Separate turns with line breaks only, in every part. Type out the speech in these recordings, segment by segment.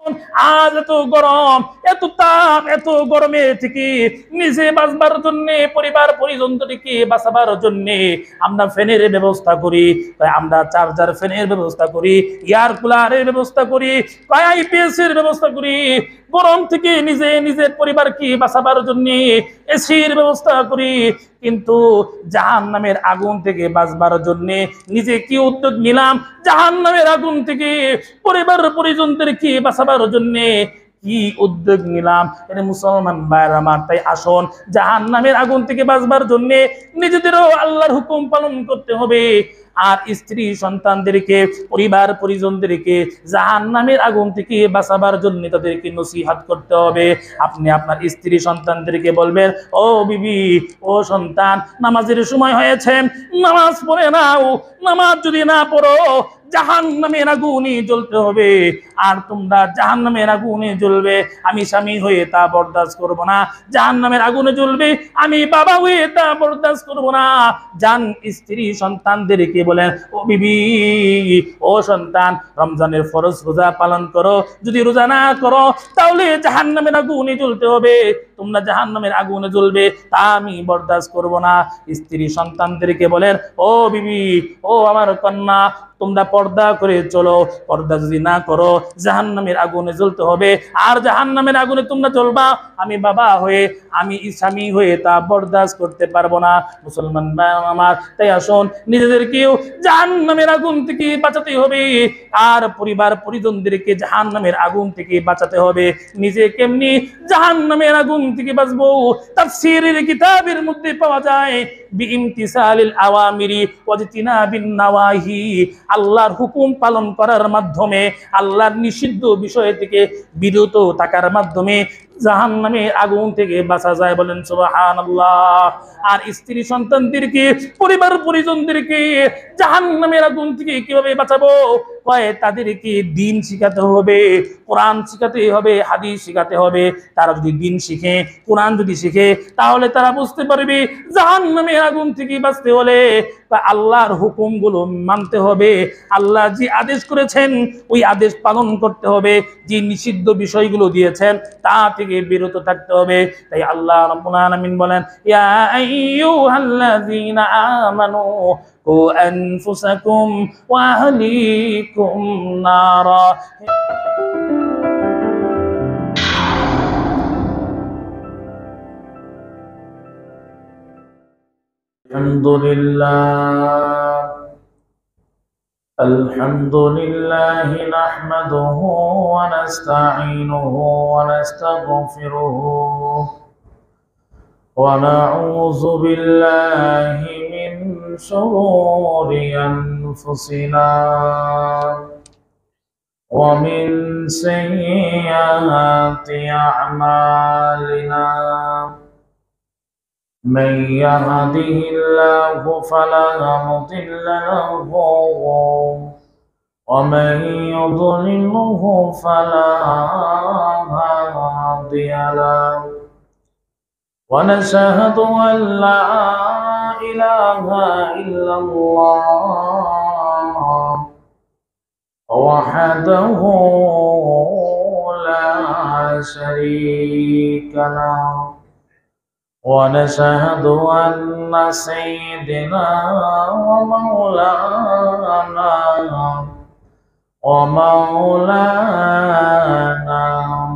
আজ এত গরম, এত তাপ, এত গরমে থেকে নিজে বাঁচবার জন্য, পরিবার পরিজনকে বাঁচাবার জন্য আমরা ফ্যানের ব্যবস্থা করি, আমরা চার্জার ফ্যানের ব্যবস্থা করি, এয়ার কুলারের ব্যবস্থা করি, আইপিএস এর ব্যবস্থা করি, গরম থেকে নিজে নিজের পরিবারকে বাঁচাবার জন্য এসির ব্যবস্থা করি। কিন্তু জাহান্নামের আগুন থেকে বাঁচবার জন্য নিজে কি উদ্যোগ নিলাম? জাহান্নামের আগুন থেকে পরিবার পরিজনদেরকে বাঁচাবার জন্য কি উদ্যোগ নিলাম? এটা মুসলমান ভাইরা আমার, তাই আসুন জাহান্নামের আগুন থেকে বাঁচবার জন্য নিজেদেরও আল্লাহর হুকুম পালন করতে হবে, আর স্ত্রী সন্তানদেরকে, পরিবার পরিজনদেরকে জাহান্নামের আগুন থেকে বাঁচাবার জন্য তাদেরকে নসিহত করতে হবে। আপনি আপনার স্ত্রী সন্তানদেরকে বলবেন, ও বিবি, ও সন্তান, নামাজের সময় হয়েছে, নামাজ পড়ে নাও, নামাজ যদি না পড়ো জাহান্নামের আগুনে জ্বলতে হবে, আর তোমরা জাহান্নামের আগুনে জ্বলবে, আমি স্বামী হয়ে তা বরদাস্ত করব না। জাহান্নামের আগুনে জ্বলবে, আমি বাবা হয়ে তা বরদাস্ত করব না। জান স্ত্রী সন্তানদেরকে বলেন, ও বিবি, ও সন্তান, রমজানের ফরজ রোজা পালন করো, যদি রোজা না করো তাহলে জাহান্নামের আগুনে জ্বলতে হবে, তোমরা জাহান্নামের আগুনে জ্বলবে, তা আমি বরদাস্ত করব না। স্ত্রী সন্তানদেরকে বলেন, ও বিবি, ও আমার কন্যা, তোমরা পর্দা করে চলো, পর্দা যদি না করো জাহান্নামের আগুনে জ্বলতে হবে, আর জাহান্নামের আগুনে তোমরা জ্বলবা, আমি বাবা হয়ে, আমি স্বামী হয়ে তা বরদাস্ত করতে পারবো না। মুসলমান ভাই আমার, তাই আসুন নিজেদেরকেও জাহান্নামের আগুন থেকে বাঁচাতে হবে, আর পরিবার পরিজনদেরকে জাহান্নামের আগুন থেকে বাঁচাতে হবে। নিজে কেমনি জাহান্নামের আগুন থেকে বাঁচবো? তাফসীরের কিতাবের মধ্যে পাওয়া যায়, বিইমতিসালিল আওয়ামিরি ওয়াজতিনাবিন নাওয়াহি, আল্লাহর হুকুম পালন করার মাধ্যমে, আল্লাহর নিষিদ্ধ বিষয় থেকে বিরত থাকার মাধ্যমে জাহান্নামের আগুন থেকে বাঁচা যায়। বলেন সুবহানাল্লাহ। আর স্ত্রী সন্তানদেরকে, পরিবার পরিজনদেরকে জাহান্নামের আগুন থেকে কিভাবে বাঁচাবো? কয় তাদেরকে দিন শিখাতে হবে, কোরআন শিখাতে হবে, হাদিস শিখাতে হবে। তারা যদি দিন শিখে, কোরআন যদি শিখে, তাহলে তারা বুঝতে পারবে জাহান্নামের আগুন থেকে বাঁচতে হলে আল্লাহর হুকুমগুলো মানতে হবে, আল্লাহ যে আদেশ করেছেন ওই আদেশ পালন করতে হবে, যে নিষিদ্ধ বিষয়গুলো দিয়েছেন তা থেকে বিরত থাকতে হবে। তাই আল্লাহ রাব্বুল আলামিন বলেন, ইয়া আইয়ুহাল্লাযীনা আমানু কু আনফুসাকুম ওয়া আহলিকুম নারা। আলহামদুলিল্লাহ নাহমাদুহু ওয়া নাস্তাঈনুহু ওয়া নাস্তাগফিরুহু ওয়া নাউযু বিল্লাহি মিন শুরুরি আনফুসিনা ওয়া মিন সাইয়্যাতি আ'মালিনা। من يهده الله فلا مضل له ومن يضلله فلا هادي له ونشهد أن لا إله إلا الله وحده لا شريك له ونشهد أن سيدنا ومولانا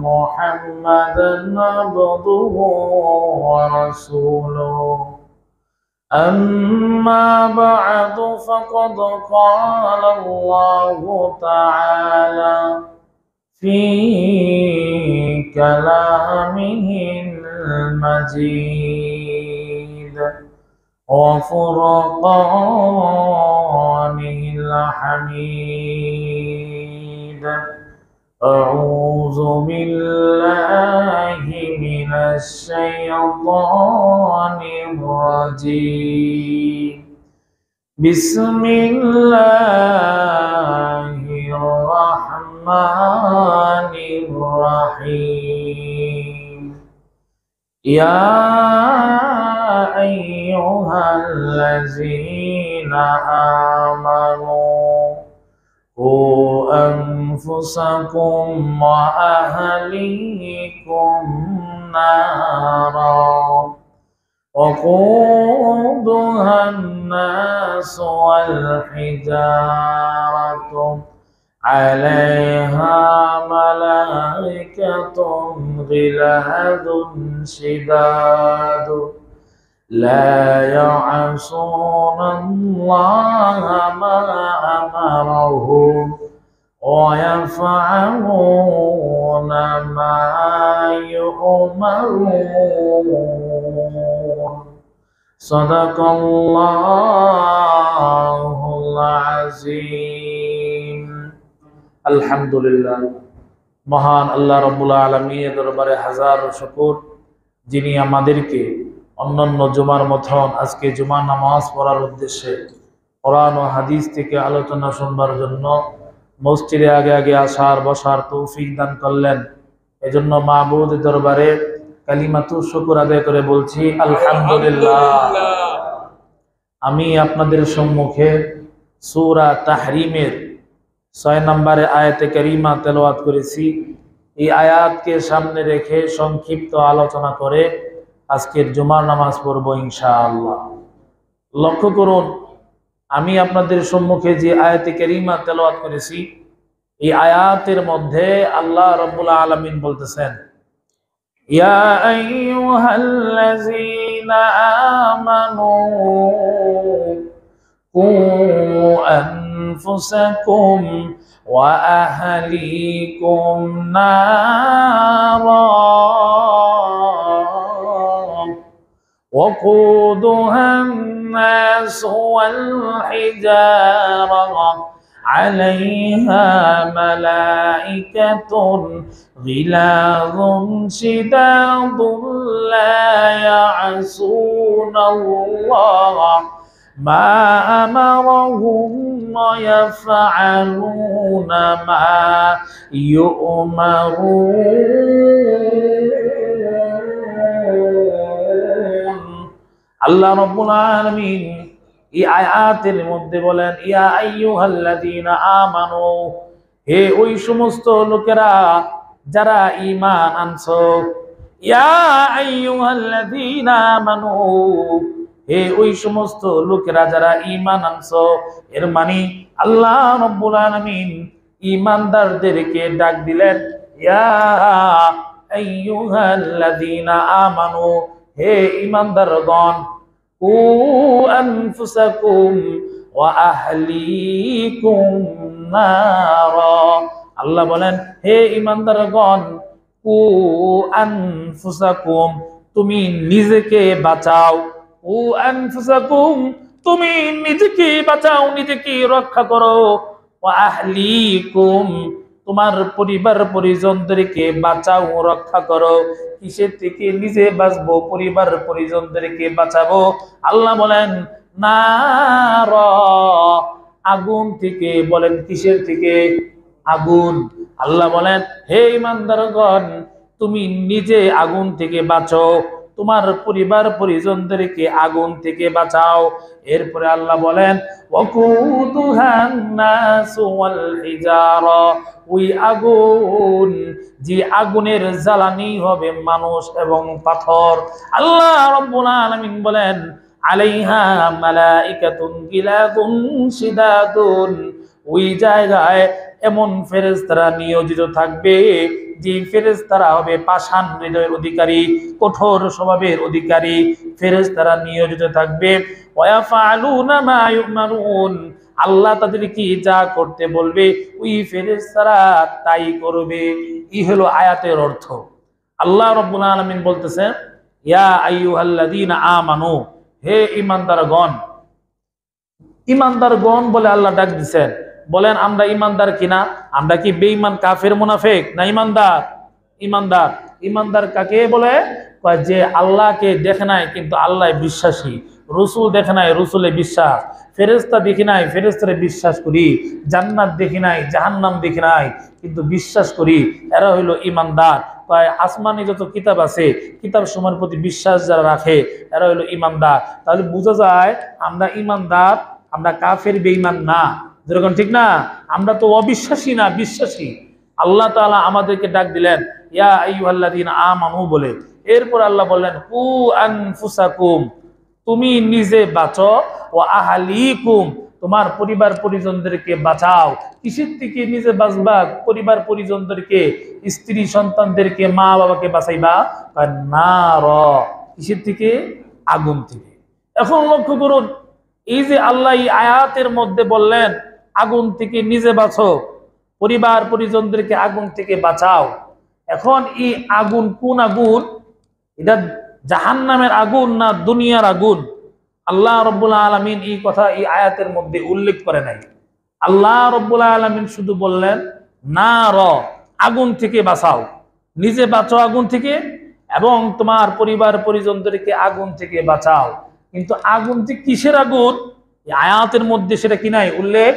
محمدا عبده ورسوله. أما بعد فقد قال الله تعالى في كلامه المجيد وفرقانه الحميد. أعوذ بالله من الشيطان الرجيم. بسم الله الرحمن الرحيم. يا أيها الذين آمنوا قوا أنفسكم وأهليكم نارا وقودها الناس والحجارة عليها ملائكة غلاظ شداد لا يعصون الله ما أمرهم ويفعلون ما يؤمرون صدق الله العظيم আলহামদুলিল্লাহ। মহান আল্লাহ রাব্বুল আলামিনের দরবারে হাজার শুকর, যিনি আমাদেরকে অন্যান্য জুমার মতন আজকে জুমার নামাজ পড়ার উদ্দেশ্যে কোরআন ও হাদিস থেকে আলোচনা শুনবার জন্য মসজিদে আগে আগে আসার বসার তৌফিক দান করলেন। এজন্য মাবুদের দরবারে কালিমাতু শুকর আদায় করে বলছি আলহামদুলিল্লাহ। আমি আপনাদের সম্মুখে সূরা তাহরিমের 6 নম্বরে আয়াতে কারিমা তেলাওয়াত করেছি। এই আয়াতকে সামনে রেখে সংক্ষিপ্ত আলোচনা করে আজকের জুমার নামাজ পড়ব ইনশাআল্লাহ। লক্ষ্য করুন, আমি আপনাদের সম্মুখে যে আয়াতে কারিমা তেলাওয়াত করেছি, এই আয়াতের মধ্যে আল্লাহ রাব্বুল আলামিন বলতেছেন, ইয়া আইয়ুহাল্লাযীনা আমানু কু আনফুসাকুম ওয়া আহলিকুম নারা وقودها الناس والحجارة عليها ملائكة غلاظ شداد لا يعصون الله ما أمرهم ويفعلون ما يؤمرون। আল্লাহ রাব্বুল আলামিন এই আয়াতের মধ্যে বলেন, ইয়া আইয়ুহাল্লাযীনা আমানু, হে ওই সমস্ত লোকেরা যারা ঈমান আনছো। ইয়া আইয়ুহাল্লাযীনা আমানু, হে ওই সমস্ত লোকেরা যারা ঈমান আনছো। এর মানে আল্লাহ রাব্বুল আলামিন ঈমানদারদেরকে ডাক দিলেন, ইয়া আইয়ুহাল্লাযীনা আমানু, হে ঈমানদারগণ, কু আনফুসাকুম ওয়া আহলিকুম নারা। আল্লাহ বলেন, হে ঈমানদারগণ, কু আনফুসাকুম, তুমি নিজেকে বাঁচাও। কু আনফুসাকুম, তুমি নিজেকে বাঁচাও, নিজেকে রক্ষা করো। ওয়া আহলিকুম, তোমার পরিবার পরিজনদেরকে বাঁচাও, রক্ষা করো। কিসের থেকে নিজে বাঁচবো, পরিবার পরিজনদেরকে বাঁচাবো? আল্লাহ বলেন নার, আগুন থেকে। বলেন কিসের থেকে? আগুন। আল্লাহ বলেন, হে ঈমানদারগণ, তুমি নিজে আগুন থেকে বাঁচো, তোমার পরিবার পরিজনদেরকে আগুন থেকে বাঁচাও। এরপরে আল্লাহ বলেন, ওয়াকুদুহান নাসু ওয়াল হিজারা, ওই আগুন, যে আগুনের জ্বালানি হবে মানুষ এবং পাথর। আল্লাহ রাব্বুল আলামিন বলেন, আলাইহা মালাইকাতুন গিলাযুন শিদাদুন, ওই জায়গায় এমন ফেরেশতারা নিয়োজিত থাকবে, যে ফেরেশতারা হবে পাষাণ হৃদয়ের অধিকারী, কঠোর স্বভাবের অধিকারী ফেরেশতারা নিয়োজিত থাকবে। ওয়াফালুনা মা ইউমারুন, আল্লাহ তাদেরকে যা করতে বলবে ওই ফেরেশতারা তাই করবে। এই হলো আয়াতের অর্থ। আল্লাহ রাব্বুল আলামিন বলতেছেন, ইয়া আইয়ুহাল্লাযীনা আমানু, হে ঈমানদারগণ। ঈমানদারগণ বলে আল্লাহ ডাক দিবেন। বলেন আমরা ঈমানদার কিনা? আমরা কি বেঈমান, কাফের, মুনাফিক না ঈমানদার? ঈমানদার। ঈমানদার কাকে বলে? যে আল্লাহকে দেখে নাই কিন্তু আল্লাহ বিশ্বাসী, রসুল দেখে নাই রসুলে বিশ্বাস, ফেরেশতা দেখি নাই ফেরেশতারে বিশ্বাস করি, জান্নাত দেখি নাই জাহান্নাম দেখি নাই কিন্তু বিশ্বাস করি, এরা হইল ঈমানদার। তাই আসমানি যত কিতাব আছে কিতাব সমূহের প্রতি বিশ্বাস যারা রাখে এরা হইল ঈমানদার। তাহলে বোঝা যায় আমরা ঈমানদার, আমরা কাফের বেঈমান না। যেরকম ঠিক না? আমরা তো অবিশ্বাসী না, বিশ্বাসী। আল্লাহ তাআলা আমাদেরকে ডাক দিলেন ইয়া আইয়ুহাল্লাযীনা আমানু বলে। এরপর আল্লাহ বললেন কু আনফুসাকুম, তুমি নিজে বাঁচো, ও আহলিকুম, তোমার পরিবার পরিজনদেরকে বাঁচাও। কিসের থেকে নিজে বাঁচবা? পরিবার পরিজনদেরকে, স্ত্রী সন্তানদেরকে, মা বাবাকে বাঁচাইবা নার, কিসের থেকে? আগুন থেকে। এখন লক্ষ্য করুন, এই যে আল্লাহ এই আয়াতের মধ্যে বললেন আগুন থেকে নিজে বাঁচো, পরিবার পরিজনদেরকে আগুন থেকে বাঁচাও। এখন এই আগুন কোন আগুন? এটা জাহান্নামের আগুন না দুনিয়ার আগুন? আল্লাহ রাব্বুল আলামিন এই কথা এই আয়াতের মধ্যে উল্লেখ করে নাই। আল্লাহ রাব্বুল আলামিন শুধু বললেন নার, আগুন থেকে বাঁচাও, নিজে বাঁচো আগুন থেকে, এবং তোমার পরিবার পরিজনদেরকে আগুন থেকে বাঁচাও। কিন্তু আগুন যে কিসের আগুন এই আয়াতের মধ্যে সেটা কি নাই? উল্লেখ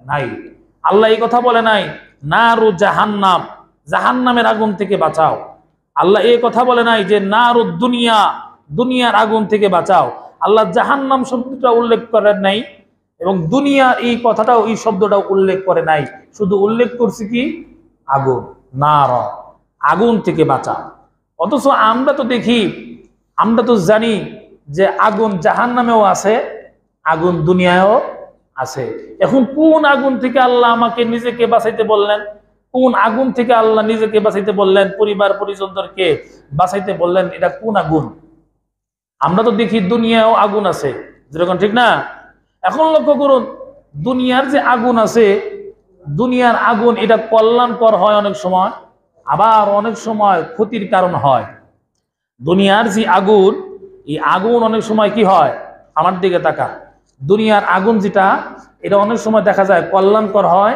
নাই। আল্লাহ এই কথা বলে নাই নারু জাহান্নাম, জাহান্নামের আগুন থেকে বাঁচাও। আল্লাহ এই কথা বলে নাই যে নারু দুনিয়া, দুনিয়ার আগুন থেকে বাঁচাও। আল্লাহ জাহান্নাম শব্দটা উল্লেখ করেন নাই, এবং দুনিয়া এই কথাটাও, এই শব্দটাও উল্লেখ করে নাই। শুধু উল্লেখ করছে কি? আগুন, নার, আগুন থেকে বাঁচাও। অথচ আমরা তো দেখি, আমরা তো জানি যে আগুন জাহান্নামেও আছে, আগুন দুনিয়ায়ও আছে। এখন কোন আগুন থেকে আল্লাহ আমাকে নিজেকে বাঁচাইতে বললেন? কোন আগুন থেকে আল্লাহ নিজেকে বাঁচাইতে বললেন, পরিবার পরিজনদেরকে বাঁচাইতে বললেন? এটা কোন আগুন? আমরা তো দেখি দুনিয়ায়ও আগুন আছে, যেরকম ঠিক না? এখন লক্ষ্য করুন, দুনিয়ার যে আগুন আছে, দুনিয়ার আগুন এটা কল্যাণকর হয় অনেক সময়, আবার অনেক সময় ক্ষতির কারণ হয়। দুনিয়ার যে আগুন, এই আগুন অনেক সময় কি হয়? আমার দিকে তাকা। দুনিয়ার আগুন যেটা, এটা অনেক সময় দেখা যায় কল্যাণকর হয়,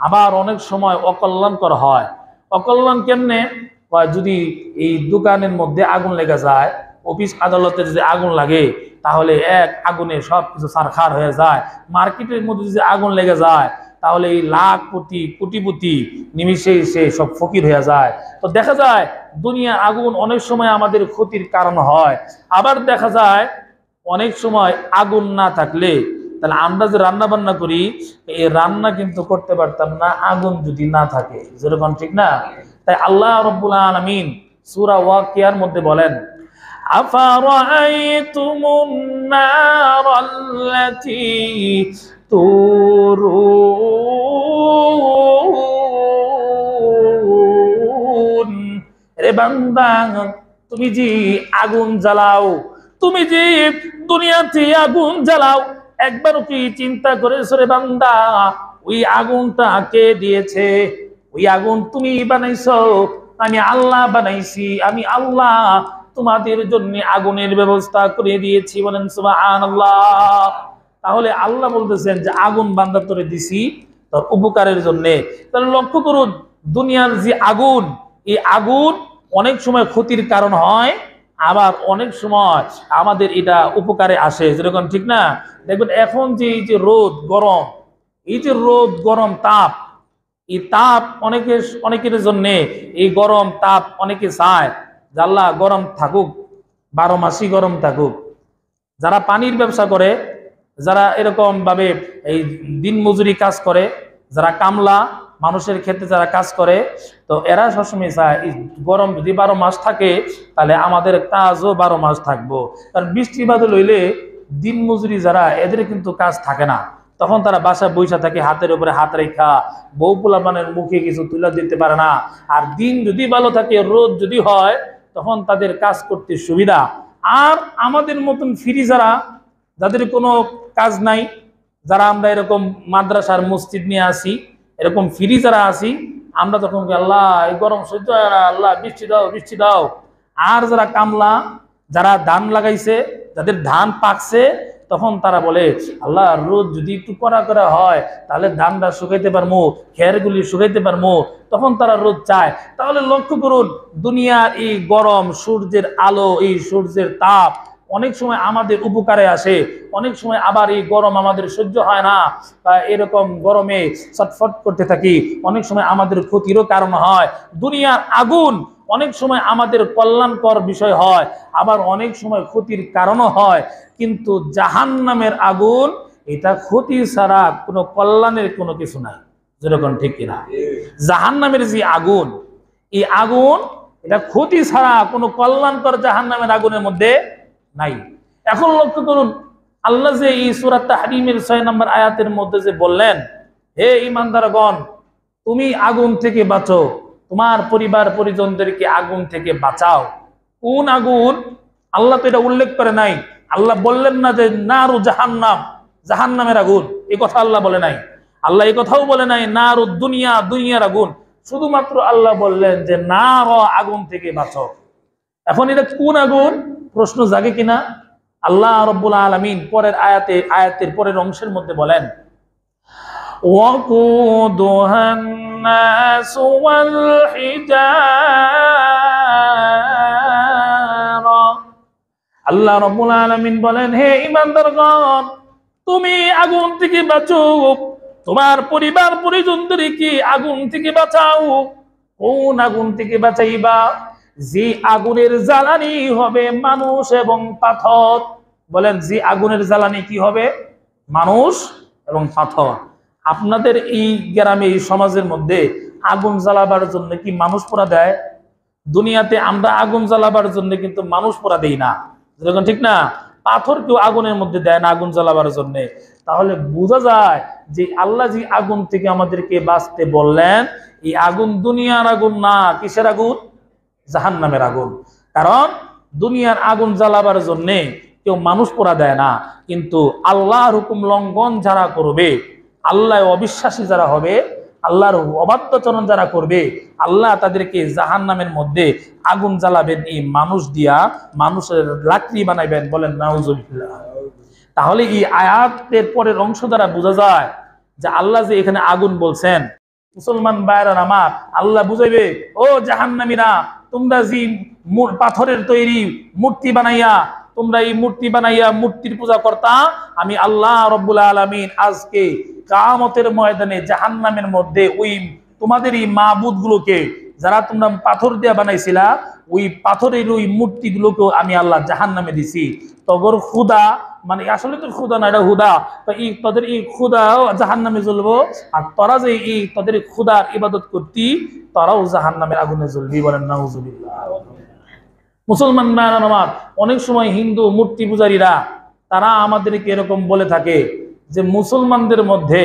আবার অনেক সময় অকল্যাণকর হয়। অকল্যাণ কেমনে? যদি এই দোকানের মধ্যে আগুন লেগে যায়, অফিস আদালতে যদি আগুন লাগে, তাহলে এক আগুনে সবকিছু ছারখার হয়ে যায়। মার্কেটের মধ্যে যদি আগুন লেগে যায়, তাহলে এই লাখপতি কোটিপতি নিমিষেই সে সব ফকির হয়ে যায়। তো দেখা যায় দুনিয়া আগুন অনেক সময় আমাদের ক্ষতির কারণ হয়। আবার দেখা যায় অনেক সময় আগুন না থাকলে, তাহলে আমরা যে রান্না বান্না করি, এই রান্না কিন্তু করতে পারতাম না আগুন যদি না থাকে, যেরকম ঠিক না? তাই আল্লাহ রাব্বুল আলামিন সূরা ওয়াকিয়ার মধ্যে বলেন আফারাআইতুমুন নারাল্লাতী তুরুন, রে বান্দা তুমি যে আগুন জ্বালাও, তুমি যে দুনিয়াতে আগুন জ্বালাও, একবারও কি চিন্তা করেছো রে বান্দা ওই আগুনটা কে দিয়েছে? ওই আগুন তুমি বানাইছো? আমি আল্লাহ বানাইছি। আমি আল্লাহ তোমাদের জন্য আগুনের ব্যবস্থা করে দিয়েছি। বলেন সুবহানাল্লাহ। তাহলে আল্লাহ বলতেছেন যে আগুন বান্দা তোরে দিছি তোর উপকারের জন্য। তাহলে লক্ষ্য করুন, দুনিয়ার যে আগুন, এই আগুন অনেক সময় ক্ষতির কারণ হয়, আবার অনেক সময় আমাদের এটা উপকারে আসে, যেরকম ঠিক না? দেখবেন এখন যে এই যে রোদ গরম, এই যে রোদ গরম তাপ, এই তাপ অনেকের জন্য, এই গরম তাপ অনেকে চায় যে আল্লাহ গরম থাকুক, 12 মাসই গরম থাকুক। যারা পানির ব্যবসা করে, যারা এরকম ভাবে এই দিন মজুরি কাজ করে, যারা কামলা মানুষের ক্ষেত্রে যারা কাজ করে, তো এরা সবসময় চায় গরম যদি 12 মাস থাকে, তাহলে আমাদের কাজও 12 মাস থাকবো। কারণ বৃষ্টি বাদল হইলে দিন মজুরি যারা, এদের কিন্তু কাজ থাকে না, তখন তারা বাসায় বৈশা থাকে, হাতের উপরে হাত রেখা, বউ পোলাপানের মুখে কিছু তুলে দিতে পারে না। আর দিন যদি ভালো থাকে, রোদ যদি হয়, তখন তাদের কাজ করতে সুবিধা। আর আমাদের মতন ফ্রি যারা, যাদের কোনো কাজ নাই, যারা আমরা এরকম মাদ্রাসার মসজিদ নিয়ে আসি, এরকম ফ্রি যারা আসি, আমরা তখন আল্লাহ এই গরম সহ্য হয় না, আল্লাহ বৃষ্টি দাও, বৃষ্টি দাও। আর যারা কামলা, যারা ধান লাগাইছে, যাদের ধান পাকছে, তখন তারা বলে আল্লাহ রোদ যদি একটু কড়া করা হয়, তাহলে ধানটা শুকাইতে পারবো, খেরগুলি শুকাইতে পারবো, তখন তারা রোদ চায়। তাহলে লক্ষ্য করুন, দুনিয়ার এই গরম, সূর্যের আলো, এই সূর্যের তাপ অনেক সময় আমাদের উপকারে আসে, অনেক সময় আবার এই গরম আমাদের সহ্য হয় না, এরকম গরমে ছটফট করতে থাকি, অনেক সময় আমাদের ক্ষতিরও কারণ হয়। দুনিয়ার আগুন অনেক সময় আমাদের কল্যাণকর বিষয় হয়, আবার অনেক সময় ক্ষতির কারণও হয়। কিন্তু জাহান্নামের আগুন, এটা ক্ষতি ছাড়া কোনো কল্যাণের কোনো কিছু নাই, যেরকম ঠিক কিনা? জাহান্নামের যে আগুন, এই আগুন এটা ক্ষতি ছাড়া কোনো কল্যাণকর জাহান্নামের আগুনের মধ্যে নাই। এখন লক্ষ্য করুন, আল্লাহ যে এই সূরা তাহরিমের 6 নম্বর আয়াতের মধ্যে যে বললেন, হে ঈমানদারগণ, তুমি আগুন থেকে বাঁচো, তোমার পরিবার পরিজনদেরকে আগুন থেকে বাঁচাও। কোন আগুন? আল্লাহ তো এটা উল্লেখ করে নাই। আল্লাহ বললেন না যে নারু জাহান্নাম, জাহান্নামের আগুন, এই কথা আল্লাহ বলে নাই। আল্লাহ এই কথাও বলে নাই নারু দুনিয়া, দুনিয়ার আগুন। শুধুমাত্র আল্লাহ বললেন যে নার, আগুন থেকে বাঁচো। এখন এটা কোন আগুন? প্রশ্ন জাগে কিনা? আল্লাহ রাব্বুল আলামিন পরের আয়াতের পরের অংশের মধ্যে বলেন, ওয়াকুদুহান নাসু ওয়াল হিজারা। আল্লাহ রাব্বুল আলামিন বলেন, হে ঈমানদারগণ, তুমি আগুন থেকে বাঁচো, তোমার পরিবার পরিজনদেরকে আগুন থেকে বাঁচাও। কোন আগুন থেকে বাঁচাইবা? যে আগুনের জ্বালানি হবে মানুষ এবং পাথর। বলেন, যে আগুনের জ্বালানি কি হবে? মানুষ এবং পাথর। আপনাদের এই গ্রামে, এই সমাজের মধ্যে আগুন জ্বালাবার জন্য কি মানুষ পোড়া দেয়? দুনিয়াতে আমরা আগুন জ্বালাবার জন্য কিন্তু মানুষ পোড়া দেই না, যেরকম ঠিক না? পাথর কেউ আগুনের মধ্যে দেয় না আগুন জ্বালাবার জন্য। তাহলে বোঝা যায় যে আল্লাহ যে আগুন থেকে আমাদেরকে বাঁচতে বললেন, এই আগুন দুনিয়ার আগুন না। কিসের আগুন? জাহান্নামের আগুন। কারণ দুনিয়ার আগুন জ্বালাবার জন্যে কেউ মানুষ পোড়া দেয় না, কিন্তু আল্লাহর হুকুম লঙ্ঘন যারা করবে, আল্লাহ অবিশ্বাসী যারা হবে, আল্লাহর অবাধ্যচরণ যারা করবে, আল্লাহ তাদেরকে জাহান্নামের মধ্যে আগুন জ্বালাবেন এই মানুষ দিয়া, মানুষের লাকড়ি বানাইবেন। বলেন নাউজুবিল্লাহ। তাহলে এই আয়াতের পরের অংশ দ্বারা বোঝা যায় যে আল্লাহ যে এখানে আগুন বলছেন, মুসলমান ভাইরা আমার, আল্লাহ বুঝাইবে, ও জাহান্নামীরা, তোমরা যে পাথরের তৈরি মূর্তি বানাইয়া, তোমরা এই মূর্তি বানাইয়া মূর্তির পূজা করতা, আমি আল্লাহ রাব্বুল আলামিন আজকে কিয়ামতের ময়দানে জাহান্নামের মধ্যে ওই তোমাদের এই মাবুদ গুলোকে, যারা তোমরা পাথর দিয়ে বানাইছিলা, ওই পাথরের ওই মূর্তিগুলোকেও আমি আল্লাহ জাহান্নামে দিছি। তগর খুদা, মানে আসলে তো খুদা না, এটা হুদা, তো এই তাদের এই খুদাও জাহান্নামে জ্বলবো, আর তোরা যে এই তাদের খুদার ইবাদত করতি, তারাও জাহান্নামের আগুনে জ্বলবি। বলেন নাউজুবিল্লাহ। মুসলমান ভাইরা আমার, অনেক সময় হিন্দু মূর্তি পূজারীরা তারা আমাদেরকে এরকম বলে থাকে যে মুসলমানদের মধ্যে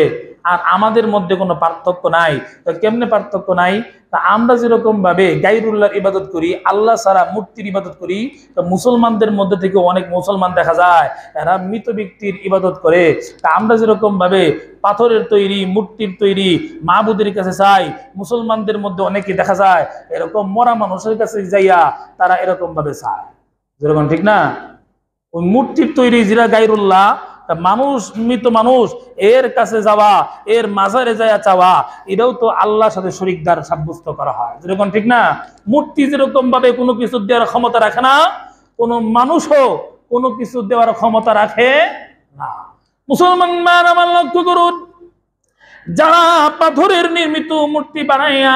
আর আমাদের মধ্যে কোনো পার্থক্য নাই। তো কেমনে পার্থক্য নাই? তা আমরা যেরকম ভাবে গায়রুল্লাহর ইবাদত করি, আল্লাহ ছাড়া মূর্তির ইবাদত করি, তো মুসলমানদের মধ্যে থেকে অনেক মুসলমান দেখা যায় এরা মৃত ব্যক্তির ইবাদত করে। তা আমরা যেরকম ভাবে পাথরের তৈরি মূর্তির তৈরি মাবুদের কাছে চাই, মুসলমানদের মধ্যে অনেকে দেখা যায় এরকম মরা মানুষের কাছে যাইয়া তারা এরকম ভাবে চায়, যেরকম ঠিক না? ওই মূর্তির তৈরি যেটা গায়রুল্লাহ, মানুষ, মৃত মানুষ, এর কাছে যাওয়া, এর মাজারে যাওয়া চাওয়া, এটাও তো আল্লাহর সাথে শরীকদার সাব্যস্ত করা হয়, যেরকম ঠিক না? মূর্তি যেরকম ভাবে কোনো কিছু দেওয়ার ক্ষমতা রাখে না, কোনো মানুষও কোনো কিছু দেওয়ার ক্ষমতা রাখে না। মুসলমান মান আমার লক্ষ্য করুন, যারা পাথরের নির্মিত মূর্তি বানাইয়া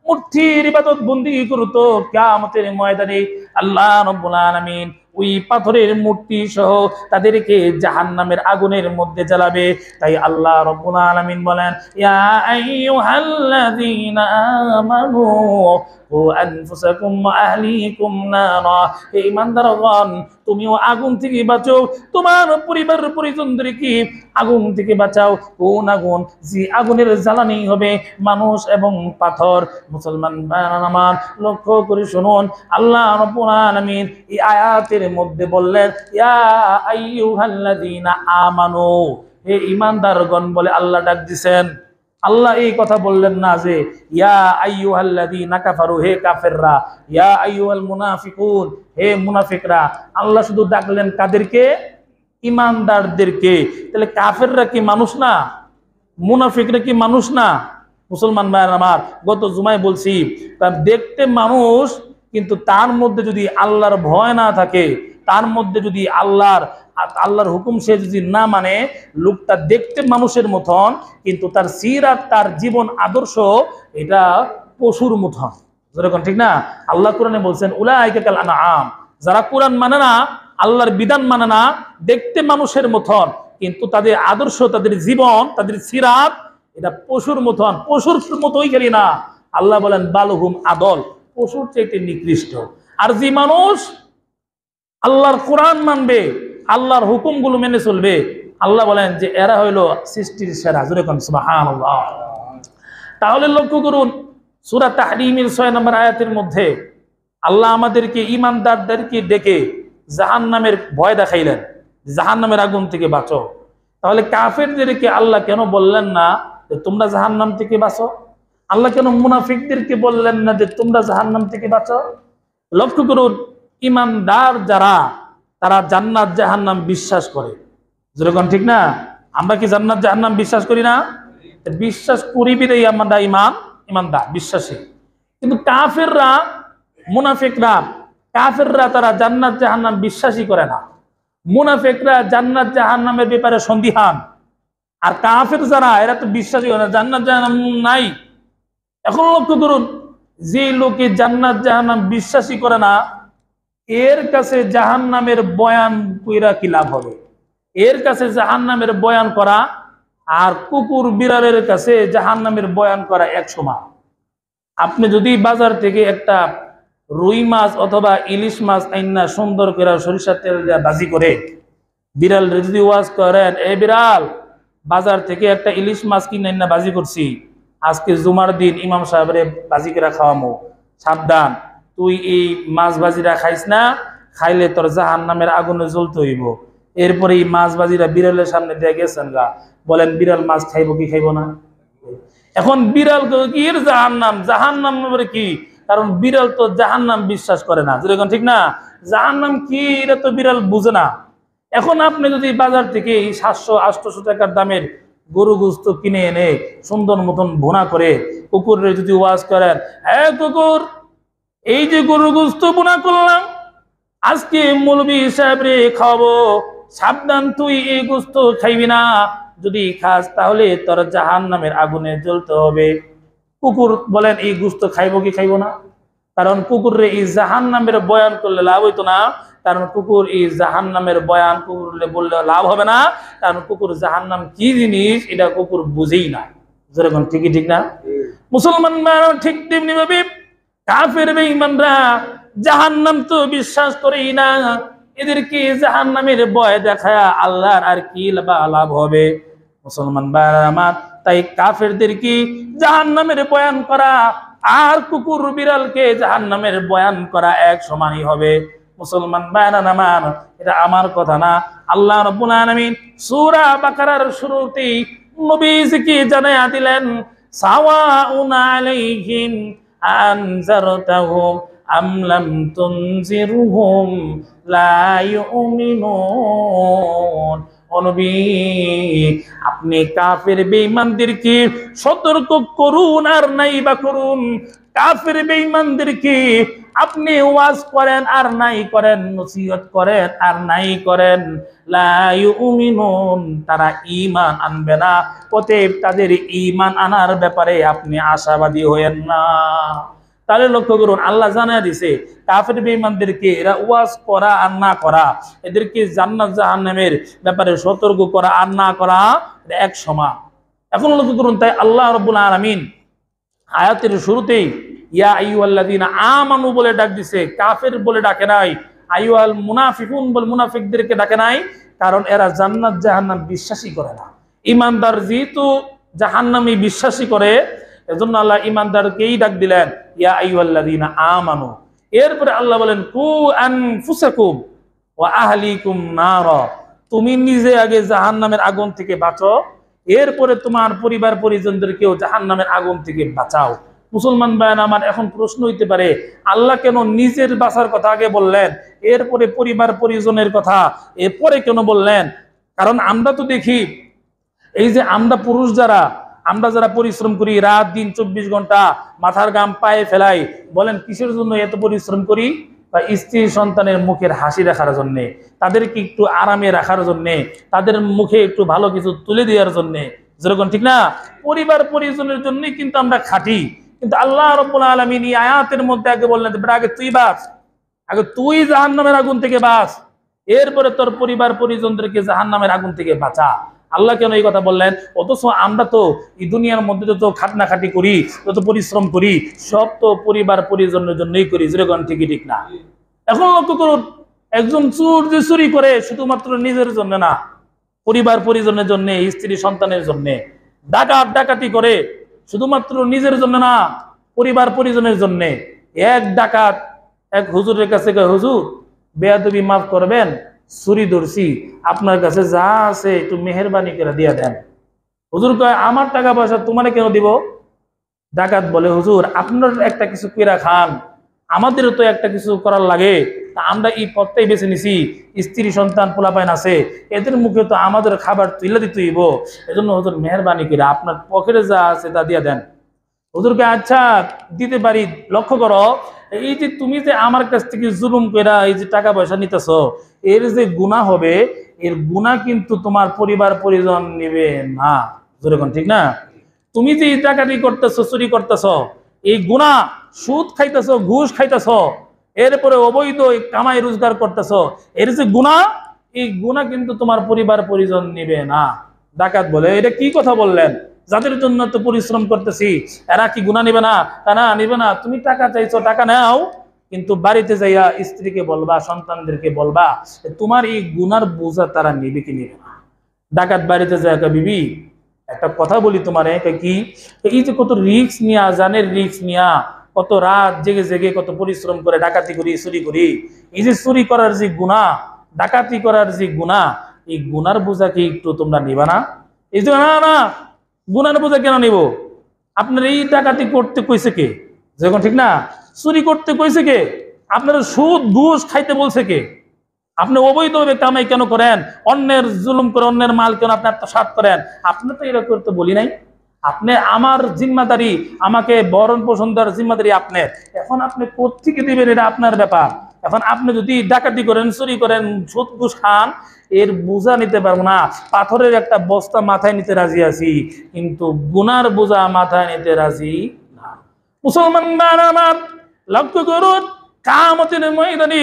মূর্তির ইবাদত বন্দেগী করতো, কিয়ামতের ময়দানে আল্লাহ রাব্বুল আলামিন ওই পাথরের মূর্তি সহ তাদেরকে জাহান্নামের আগুনের মধ্যে জ্বালাবে। তাই আল্লাহ রাব্বুল আলামিন বলেন, ইয়া আইয়ুহাল্লাযীনা আমানু ও আনফুসাকুম ওয়া আহলিকুম নারা। হে ঈমানদারগণ, তুমিও আগুন থেকে বাঁচো, তোমার পরিবার পরিজনদেরকে আগুন থেকে বাঁচাও। কোন আগুন? যে আগুনের জ্বালানি হবে মানুষ এবং পাথর। মুসলমান ভাইরা আমার, লক্ষ্য করে শুনুন, আল্লাহ রাব্বুল আলামিন এই আয়াতের মধ্যে বললেন, ইয়া আইয়ুহাল্লাযীনা আমানু, হে ঈমানদারগণ বলে আল্লাহ ডাক দিবেন। আল্লাহ এই কথা বললেন না যে ইয়া আইয়ুহাল্লাযীনা কাফারু, হে কাফেররা, ইয়া আইয়ুহাল মুনাফিকুন, হে মুনাফিকরা। আল্লাহ শুধু ডাকলেন কাদেরকে? ঈমানদারদেরকে। তাহলে কাফেররা কি মানুষ না? মুনাফিকরা কি মানুষ না? মুসলমান ভাইরা আমার, গত জুমায় বলছি, তার দেখতে মানুষ, কিন্তু তার মধ্যে যদি আল্লাহর ভয় না থাকে, তার মধ্যে যদি আল্লাহর হুকুম সে যদি না মানে, লোকটা দেখতে মানুষের মতন, কিন্তু তার সিরাত, তার জীবন আদর্শ এটা পশুর মতন, যেরকম ঠিক না? আল্লাহ কোরআনে বলছেন, উলাইকা কাল আনআম, যারা কোরআন মানে না, আল্লাহর বিধান মানে না, দেখতে মানুষের মতন, কিন্তু তাদের আদর্শ, তাদের জীবন, তাদের সিরাত এটা পশুর মতন, পশুর মতোই খেলি না। আল্লাহ বলেন বালহুম আদল, পশুর চাইতে নিকৃষ্ট। আর যে মানুষ আল্লাহর কোরআন মানবে, আল্লাহর হুকুমগুলো মেনে চলবে, আল্লাহ বলেন যে এরা হইল সৃষ্টির সেরা। জোরে কোন সুবহানাল্লাহ। তাহলে লক্ষ্য করুন সূরা তাহরীমের 6 নম্বর আয়াতের মধ্যে আল্লাহ আমাদেরকে ঈমানদারদেরকে ডেকে জাহান্নামের ভয় দেখাইলেন, জাহান্নামের আগুন থেকে বাঁচো। তাহলে কাফেরদেরকে আল্লাহ কেন বললেন না যে তোমরা জাহান্নাম থেকে বাঁচো? আল্লাহ কেন মুনাফিকদেরকে বললেন না যে তোমরা জাহান্নাম থেকে বাঁচো? লক্ষ্য করুন, ঈমানদার যারা তারা জান্নাত জাহান্নাম বিশ্বাস করে। যেরকম ঠিক না? আমরা কি জান্নাত জাহান্নাম বিশ্বাস করি না? বিশ্বাস করি বিধাই আমরা ঈমানদার, বিশ্বাসী। কিন্তু কাফেররা, মুনাফিকরা, কাফেররা তারা জান্নাত জাহান্নাম বিশ্বাসই করে না। মুনাফিকরা জান্নাত জাহান্নামের ব্যাপারে সন্দিহান, আর কাফের যারা এরা তো বিশ্বাসই করে না, জান্নাত জাহান্নাম নাই। এখন লক্ষ্য করুন, যে লোকে জান্নাত জাহান্নাম বিশ্বাসই করে না, এর কাছে জাহান্নামের বয়ান কইরা কি লাভ হবে? এর কাছে জাহান্নামের বয়ান করা আর কুকুর বিড়ালের কাছে জাহান্নামের বয়ান করা এক সমান। আপনি যদি বাজার থেকে একটা রুই মাছ অথবা ইলিশ মাছ আইনা সুন্দর করে সরিষার তেল দিয়ে ভাজি করে বিড়াল যদি ওয়াজ করেন, এই বিড়াল বাজার থেকে একটা ইলিশ মাছ কিনে আইনা ভাজি করছি, আজকে জুমার দিন ইমাম সাহেবরে ভাজি করে খাওয়ামো, সাবধান তুই এই মাছ ভাজিরা খাইস না, খাইলে তোর জাহান্নামের আগুনে জ্বলতে হইব। এরপরে এই মাছ ভাজিরা বিড়ালের সামনে দিয়ে গেছেন গা, বলেন বিড়াল মাছ খাইবো কি খাইবো না? এখন বিড়াল কি জাহান্নাম, জাহান্নাম কি? কারণ বিড়াল তো জাহান্নাম বিশ্বাস করে না। যেরকম ঠিক না? জাহান্নাম কি এটা তো বিড়াল বুঝে না। এখন আপনি যদি বাজার থেকে 700-800 টাকার দামের গরু গোস্ত কিনে এনে সুন্দর মতন ভুনা করে কুকুরের যদি ওয়াজ করেন, হ্যাঁ কুকুর, এই যে গরু গোস্ত ভুনা করলাম, আজকে মৌলবী সাহেব রে খাওয়াবো, সাবধান তুই এই গোস্ত খাইবি না, যদি খাস তাহলে তোর জাহান্নামের আগুনে জ্বলতে হবে। কুকুর বলেন এই গোস্ত খাইবো কি খাইবো না? কারণ কুকুরে এই জাহান্নামের বয়ান করলে লাভ হইতো না। কারণ কুকুর এই জাহান্নামের বয়ান কুকুরলে বললে লাভ হবে না, কারণ কুকুর জাহান্নাম কি জিনিস এটা কুকুর বুঝেই না। যেরকম ঠিকই ঠিক না? মুসলমানরা ঠিক তেমনি ভাবে কাফের বেঈমানরা জাহান্নাম তো বিশ্বাস করেই না, এদেরকে জাহান্নামের ভয় দেখায়া আল্লাহর আর কি লাভ হবে? মুসলমান ভাইরা আমার, তাই কাফেরদেরকে জাহান্নামের বয়ান করা আর কুকুর বিড়ালকে জাহান্নামের বয়ান করা এক সমানই হবে। মুসলমান ভাইরা আমার, এটা আমার কথা না, আল্লাহ রাব্বুল আলামিন সূরা বাকারার শুরুতেই নবীজিকে জানায়া দিলেন, সাওয়াউন আলাইহিম আনজারতাহুম আম লাম তুনজিরহুম লা ইউমিনুন। ও নবী, আপনি কাফের বেঈমানদেরকে সতর্ক করুন আর নাই বা করুন, কাফের বেঈমানদেরকে আপনি ওয়াজ করেন আর নাই করেন, নসিহত করেন আর নাই করেন, লা ইউমিনুন, তারা ঈমান আনবে না। অতএব তাদের ঈমান আনার ব্যাপারে আপনি আশাবাদী হয়েন না। তাহলে লক্ষ্য করুন, আল্লাহ জানায় দিছে কাফের বেঈমানদেরকে এরা ওয়াজ করা আর না করা, এদেরকে জান্নাত জাহান্নামের ব্যাপারে সতর্ক করা আর না করা এক সমান। এখন লক্ষ্য করুন, তাই আল্লাহ রাব্বুল আলামিন আয়াতের শুরুতেই ইয়া আইয়ুহাল্লাযীনা আমানু বলে ডাক দিছে, কাফের বলে ডাকে নাই। আইয়ুহাল মুনাফিকুন বলে মুনাফিকদেরকে ডাকে নাই, কারণ এরা জান্নাত জাহান্নাম বিশ্বাসই করে না। ঈমানদার যেহেতু জাহান্নামী বিশ্বাসী করে, এজন্য আল্লাহ ঈমানদারকেই ডাক দিলেন ইয়া আইয়ুহাল্লাযীনা আমানু। এরপরে আল্লাহ বলেন কু আনফুসাকুম ওয়া আহলিকুম নার, তুমি নিজে আগে জাহান্নামের আগুন থেকে বাঁচো, এরপরে তোমার পরিবার পরিজনদেরকেও জাহান্নামের আগুন থেকে বাঁচাও। মুসলমান ভাইরা আমার, এখন প্রশ্ন হইতে পারে আল্লাহ কেন নিজের বাঁচার কথা আগে বললেন, এরপরে পরিবার পরিজনের কথা এরপরে কেন বললেন? কারণ আমরা তো দেখি, এই যে আমরা পুরুষ যারা, আমরা যারা পরিশ্রম করি রাত দিন 24 ঘন্টা মাথার ঘাম পায়ে ফেলাই, বলেন কিসের জন্য এত পরিশ্রম করি? বা স্ত্রী সন্তানের মুখের হাসি রাখার জন্যে, তাদেরকে একটু আরামে রাখার জন্যে, তাদের মুখে একটু ভালো কিছু তুলে দেওয়ার জন্যে। যেরকম ঠিক না? পরিবার পরিজনের জন্যই কিন্তু আমরা খাটি। কিন্তু আল্লাহ রাব্বুল আলামিন এই আয়াতের মধ্যে আগে বললেন, আগে তুই বাঁচ, আগে তুই জাহান্নামের আগুন থেকে বাঁচ, এরপরে তোর পরিবার পরিজনদেরকে জাহান্নামের আগুন থেকে বাঁচা। আল্লাহ কেন এই কথা বললেন? অথচ আমরা তো এই দুনিয়ার মধ্যে যত খাটনাখাটি করি, যত পরিশ্রম করি, সব তো পরিবার পরিজনের জন্যই করি। যেরকম ঠিকই ঠিক না? এখন লক্ষ্য করুন, একজন চোর যে চুরি করে শুধুমাত্র নিজের জন্য না, পরিবার পরিজনের জন্য, স্ত্রী সন্তানের জন্য। ডাকাত ডাকাতি করে শুধুমাত্র নিজের জন্য না, পরিবার পরিজনের জন্য। এক ডাকাত এক হুজুরের কাছে কয়, হুজুর বেয়াদবি মাফ করবেন, চুরি ধরছি, আপনার কাছে যা আছে একটু মেহেরবানি করে দিয়া দেন। হুজুর কয়, আমার টাকা পয়সা তোমারে কেন দিব? ডাকাত বলে, হুজুর আপনার একটা কিছু কইরা খান, আমাদেরও তো একটা কিছু করার লাগে, তা আমরা এই পথটাই বেছে নিছি, স্ত্রী সন্তান পোলাপাইন আছে, এদের মুখে তো আমাদের খাবার তুলে দিতে হইব, এজন্য হুজুর মেহেরবানি করে আপনার পকেটে যা আছে তা দিয়া দেন। হুজুরকে, আচ্ছা দিতে পারি। লক্ষ্য করো, এই যে তুমি যে আমার কাছ থেকে জুলুম কইরা এই যে টাকা পয়সা নিতেছ, এর যে গুনাহ হবে, এর গুনাহ কিন্তু তোমার পরিবার পরিজন নিবে না। যেরকম ঠিক না? তুমি যে ডাকাতি করতেছ, চুরি করতেছ, এই গুনাহ, সুদ খাইতেছ, ঘুষ খাইতেছ, এরপরে অবৈধ কামাই রোজগার করতেছ, এর যে গুনাহ, এই গুনাহ কিন্তু তোমার পরিবার পরিজন নিবে না। ডাকাত বলে, এটা কি কথা বললেন? যাদের জন্য তো পরিশ্রম করতেছি, এরা কি গুনাহ নিবে না? না, নিবে না। তুমি টাকা চাইছো, টাকা নাও, কিন্তু বাড়িতে যাইয়া স্ত্রীকে বলবা, সন্তানদেরকে বলবা, তোমার এই গুনার বোঝা তারা নিবে কি নিবে না। ডাকাত বাড়িতে যায়, বিবি একটা কথা বলি তোমারে, কি এই যে কত রিস্ক নিয়া, জানের রিস্ক নিয়া, কত রাত জেগে জেগে কত পরিশ্রম করে ডাকাতি করি, চুরি করি, এই যে চুরি করার যে গুনাহ, ডাকাতি করার যে গুনাহ, এই গুনার বোঝা কি একটু তোমরা নিবা না? এই যে না না, গুনার বোঝা কেন নিব? আপনার এই ডাকাতি করতে কইছে কে? যখন ঠিক না, চুরি করতে কইছে কে? আপনার সুদ ঘুষ খাইতে বলছে কে? আপনি অবৈধভাবে কামাই কেন করেন? অন্যের জুলুম করে অন্যের মাল কেন আপনি আত্মসাৎ করেন? আপনি তো এরকম করতে বলি নাই। আপনি আমার জিম্মাদারি, আমাকে বরণ পোষণ দেওয়ার জিম্মাদারি আপনার। এখন আপনি কোত্থেকে দিবেন এটা আপনার ব্যাপার। এখন আপনি যদি ডাকাতি করেন, চুরি করেন, সুদ ঘুষ খান, এর বোঝা নিতে পারবো না। পাথরের একটা বস্তা মাথায় নিতে রাজি আছি, কিন্তু গুনার বোঝা মাথায় নিতে রাজি না। মুসলমান আমার লক্ষ্য করুন, কিয়ামতের ময়দানে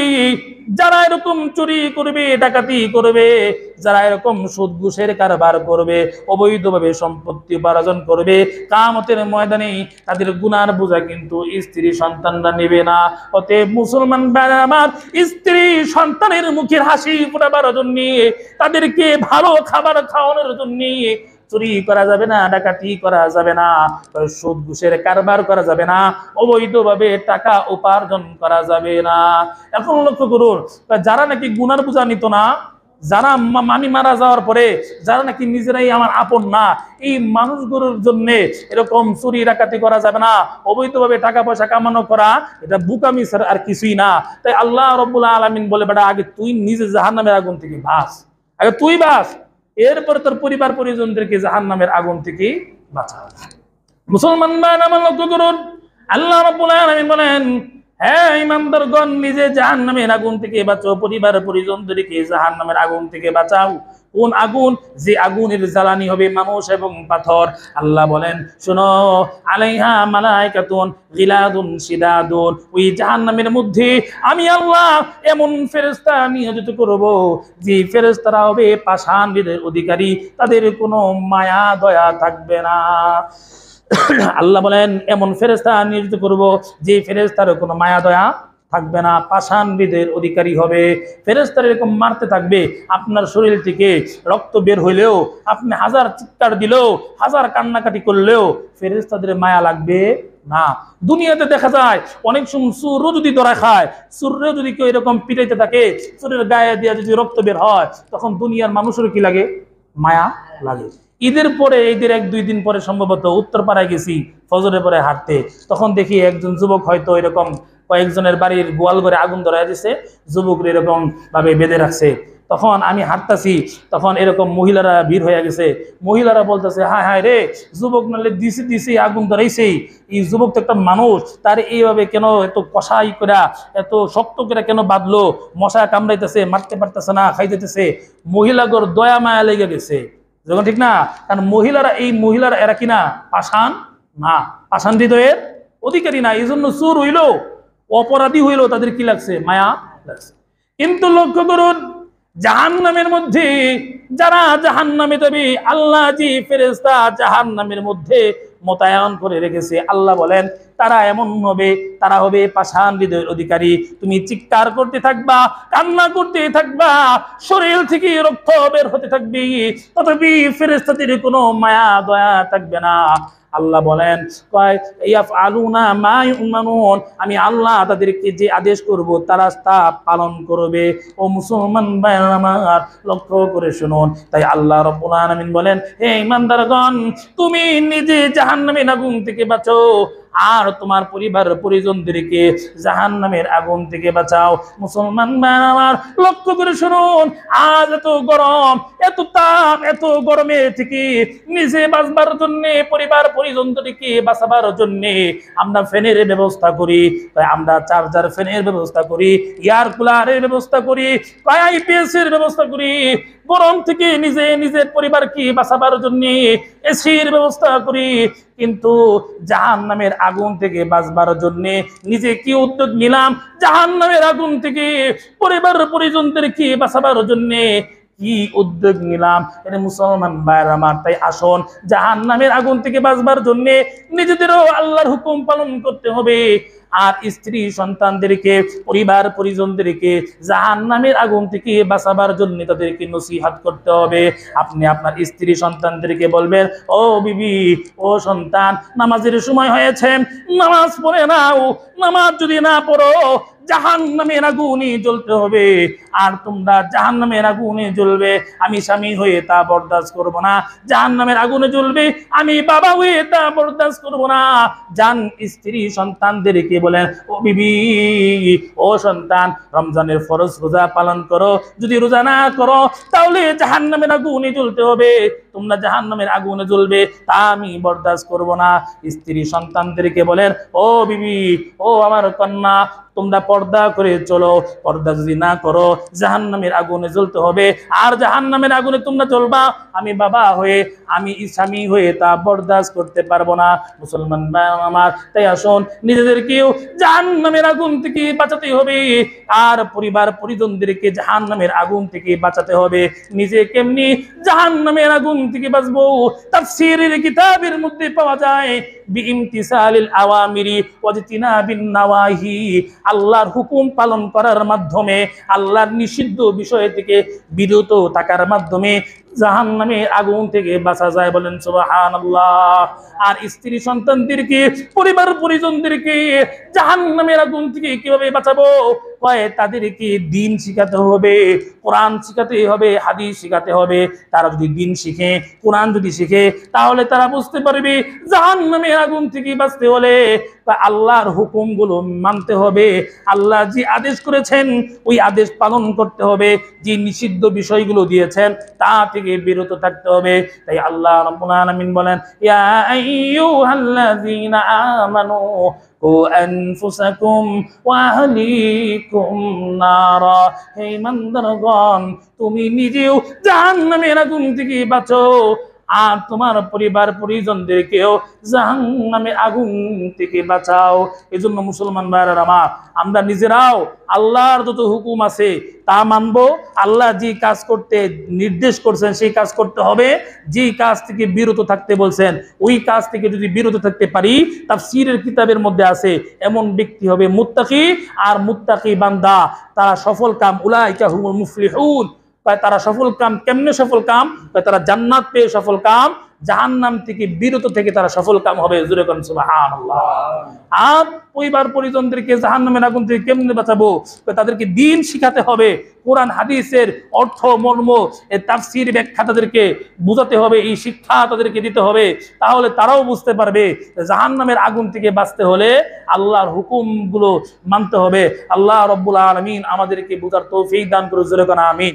যারা এরকম চুরি করবে, ডাকাতি করবে, যারা এরকম সুদ ঘুষের কারবার করবে, অবৈধভাবে সম্পত্তি উপার্জন করবে, কিয়ামতের ময়দানে তাদের গুনার বোঝা কিন্তু স্ত্রী সন্তানরা নেবে না। অতএব মুসলমান ভাইরা আমার, স্ত্রী সন্তানের মুখের হাসি ফোটাবার জন্য, তাদেরকে ভালো খাবার খাওয়ানোর জন্য চুরি করা যাবে না, ডাকাতি করা যাবে না, সুদ ঘুষের কারবার করা যাবে না, অবৈধভাবে টাকা উপার্জন করা যাবে না। এখন লক্ষ্য করুন, যারা নাকি গুনার বোঝা নিত না, যারা আমি মারা যাওয়ার পরে যারা নাকি নিজেরাই আমার আপন না, এই মানুষগুলোর জন্য এরকম চুরি ডাকাতি করা যাবে না, অবৈধভাবে টাকা পয়সা কামানো করা, এটা বুকামি ছাড়া আর কিছুই না। তাই আল্লাহ রাব্বুল আলামিন বলে, বেটা আগে তুই নিজে জাহান্নামের আগুন থেকে বাঁচ, আগে তুই বাঁচ, এরপরে তোর পরিবার পরিজনদেরকে জাহান্নামের আগুন থেকে বাঁচা। মুসলমান ভাইরা আমার লক্ষ্য করুন, আল্লাহ রাব্বুল আলামিন বলেন, হ্যাঁ ইমানদারগণ, নিজে জাহান্নামের আগুন থেকে বাঁচো, পরিবার পরিজনদেরকে জাহান্নামের আগুন থেকে বাঁচাও। কোন আগুন? যে আগুনের জ্বালানি হবে মানুষ এবং পাথর। আল্লাহ বলেন, শোনো, আলাইহা মালাইকাতুন গিলাদুন শিদাদুন, ওই জাহান্নামের মধ্যে আমি আল্লাহ এমন ফেরেশতা নিয়োজিত করব, যে ফেরেশতারা হবে পাষাণ হৃদয়ের অধিকারী, তাদের কোনো মায়া দয়া থাকবে না। আল্লাহ বলেন, এমন ফেরেশতা নিয়োজিত করব, যে ফেরেশতার কোনো মায়া দয়া থাকবে না, পাষাণ হৃদয়ের অধিকারী হবে। ফেরেশতারা এরকম মারতে থাকবে, আপনার শরীর থেকে রক্ত বের হইলেও, আপনি হাজার চিৎকার দিলেও, হাজার কান্নাকাটি করলেও ফেরেশতাদের মায়া লাগবে না। দুনিয়াতে দেখা যায় অনেক সময় চোরও যদি ধরা খায়, চোররেও যদি কেউ এরকম পিটাইতে থাকে, চোরের গায়ে দিয়ে যদি রক্ত বের হয়, তখন দুনিয়ার মানুষের কি লাগে? মায়া লাগে। ঈদের পরে, ঈদের 1-2 দিন পরে সম্ভবত উত্তরপাড়ায় গেছি ফজরের পরে হাঁটতে, তখন দেখি একজন যুবক হয়তো এরকম কয়েকজনের বাড়ির গোয়াল ঘরে আগুন ধরায় দিছে, যুবকরা এরকম ভাবে বেঁধে রাখছে। তখন আমি হাঁটতাছি, তখন এরকম মহিলারা ভিড় হয়ে গেছে, মহিলারা বলতেছে, হায় হায় রে, যুবক নালে দিছি দিছি আগুন ধরাইছে, এই যুবক তো একটা মানুষ, তার এইভাবে কেন এত কষাই করে, এত শক্ত করে কেন বাঁধলো, মশা কামড়াইতেছে, মারতে পারতেছে না, খাইতেছে। মহিলাগর দয়া মায়া লেগে গেছে, যখন ঠিক না? কারণ মহিলারা এরা কিনা পাষাণ না, পাষাণ হৃদয়ের অধিকারী না, এই জন্য চোর হইলো, অপরাধী হইলো, তাদের কি লাগছে? মায়া লাগছে। কিন্তু লক্ষ্য করুন, জাহান্নামের মধ্যে যারা জাহান্নামে যাবে, আল্লাহ জি ফেরেশতা জাহান্নামের মধ্যে মোতায়েন করে রেখেছে, আল্লাহ বলেন তারা এমন হবে, তারা হবে পাষাণ হৃদয়ের অধিকারী। তুমি চিৎকার করতে থাকবা, কান্না করতে থাকবা, শরীর থেকে রক্ত বের হতে থাকবে, তথাপি ফেরেশতাদের কোনো মায়া দয়া থাকবে না। আল্লাহ বলেন ইয়াফআলুনা মা ইউমানুন, আমি আল্লাহ তাদেরকে যে আদেশ করব তারা তা পালন করবে। ও মুসলমান ভাইরা আমার, লক্ষ্য করে শুনুন। তাই আল্লাহ রাব্বুল আলামিন বলেন, হে ঈমানদারগণ, তুমি নিজে জাহান্নামের আগুন থেকে বাঁচো আর তোমার পরিবার পরিজনদেরকে জাহান্নামের আগুন থেকে বাঁচাও। মুসলমান ভাইরা আমার, লক্ষ্য করে শুনুন। আজ এত গরম, এত তাপ, এত গরমে থেকে নিজে বাঁচবার জন্য, পরিবার পরিজনদেরকে বাঁচাবার জন্য আমরা ফ্যানের ব্যবস্থা করি, আমরা চার্জার ফ্যানের ব্যবস্থা করি, এয়ার কুলারের ব্যবস্থা করি, আইপিএস এর ব্যবস্থা করি। গরম থেকে নিজে নিজের পরিবারকে বাঁচাবার জন্য এসির ব্যবস্থা করি। কিন্তু জাহান্নামের আগুন থেকে বাঁচবার জন্য নিজে কি উদ্যোগ নিলাম? জাহান্নামের আগুন থেকে পরিবার পরিজনদেরকে বাঁচাবার জন্য কি উদ্যোগ নিলাম? এটা মুসলমান ভাইরা আমার, তাই আসুন জাহান্নামের আগুন থেকে বাঁচবার জন্য নিজেদেরও আল্লাহর হুকুম পালন করতে হবে, আর স্ত্রী সন্তানদেরকে, পরিবার পরিজনদেরকে জাহান্নামের আগুন থেকে বাঁচাবার জন্য তাদেরকে নসিহত করতে হবে। আপনি আপনার স্ত্রী সন্তানদেরকে বলবেন, ও বিবি, ও সন্তান, নামাজের সময় হয়েছে, নামাজ পড়ে নাও। নামাজ যদি না পড়ো জাহান্নামের আগুনে জ্বলতে হবে, আর তোমরা জাহান্নামের আগুনে জ্বলবে। আমি স্বামী হয়ে তা বরদাস্ত করব না। জাহান্নামের আগুনে জ্বলবে, আমি বাবা হয়ে তা বরদাস্ত করব না। জান স্ত্রী সন্তানদেরকে বলেন, ও বিবি, ও সন্তান, রমজানের ফরজ রোজা পালন করো। যদি রোজা না করো তাহলে জাহান্নামের আগুনে জ্বলতে হবে। তোমরা জাহান্নামের আগুনে জ্বলবে, তা আমি বরদাস্ত করব না। স্ত্রী সন্তানদেরকে বলেন, ও বিবি, ও আমার কন্যা, তোমরা পর্দা করে চলো। পর্দা যদি না করো জাহান্নামের আগুনে জ্বলতে হবে, আর জাহান্নামের আগুনে তোমরা জ্বলবা। আমি বাবা হয়ে, আমি স্বামী হয়ে তা বরদাস্ত করতে পারবো না। মুসলমান ভাই আমার, তাই আসুন নিজেদেরকেও জাহান্নামের আগুন থেকে বাঁচাতে হবে, আর পরিবার পরিজনদেরকে জাহান্নামের আগুন থেকে বাঁচাতে হবে। নিজে কেমনি জাহান্নামের আগুন থেকে বাঁচবো? তাফসীরের কিতাবের মধ্যে পাওয়া যায়, বিইমতিসালিল আওয়ামিরি ওয়াজতিনাবিন নাওয়াহি, আল্লাহর হুকুম পালন করার মাধ্যমে, আল্লাহর নিষিদ্ধ বিষয় থেকে বিরত থাকার মাধ্যমে জাহান্নামের আগুন থেকে বাঁচা যায়। বলেন সুবহানাল্লাহ। আর স্ত্রী সন্তানদেরকে, পরিবার পরিজনদেরকে জাহান্নামের আগুন থেকে কিভাবে বাঁচাবো? তাদেরকে দিন শিখাতে হবে, কোরআন শিখাতে হবে, হাদিস শিখাতে হবে। তারা যদি দিন শিখে, কোরআন যদি শিখে, তাহলে তারা বুঝতে পারবে জাহান্নামের আগুন থেকে বাঁচতে হলে আল্লাহর হুকুমগুলো মানতে হবে। আল্লাহ যে আদেশ করেছেন ওই আদেশ পালন করতে হবে, যে নিষিদ্ধ বিষয়গুলো দিয়েছেন তা থেকে বিরত থাকতে হবে। তাই আল্লাহ রাব্বুল আলামিন বলেন, ইয়া আইয়ুহাল্লাযীনা আমানু কু আনফুসাকুম ওয়া আহলিকুম নারা, হে ঈমানদারগণ, তুমি নিজেও জাহান্নামের আগুন থেকে বাঁচো, আর তোমার পরিবার পরিজনদেরকেও জাহান্নামের আগুন থেকে বাঁচাও। এজন্য মুসলমান ভাইরা আমার, আমরা নিজেরাও আল্লাহর যত হুকুম আছে তা মানবো। আল্লাহ যে কাজ করতে নির্দেশ করছেন সেই কাজ করতে হবে, যে কাজ থেকে বিরত থাকতে বলছেন ওই কাজ থেকে যদি বিরত থাকতে পারি, তাফসীরের কিতাবের মধ্যে আছে এমন ব্যক্তি হবে মুত্তাকি, আর মুত্তাকি বান্দা তারা সফল কাম, উলাইকা হুমুল মুফলিহুন। তারা সফল কাম কেমনে সফল কাম? তারা জান্নাত পেয়ে সফল কাম, জাহান্নাম থেকে বিরত থেকে তারা সফল কাম হবে। জোরে বলেন সুবহানাল্লাহ। আর পরিবার পরিজনদেরকে জাহান্নামের আগুন থেকে কেমনে বাঁচাবো? তাদেরকে দিন শিখাতে হবে, কোরআন হাদিসের অর্থ মর্ম, এর তাফসীর ব্যাখ্যা তাদেরকে বুঝাতে হবে, এই শিক্ষা তাদেরকে দিতে হবে। তাহলে তারাও বুঝতে পারবে জাহান্নামের আগুন থেকে বাঁচতে হলে আল্লাহর হুকুমগুলো মানতে হবে। আল্লাহ রাব্বুল আলামিন আমাদেরকে বুঝার তৌফিক দান করুন। জোরে বলেন আমিন।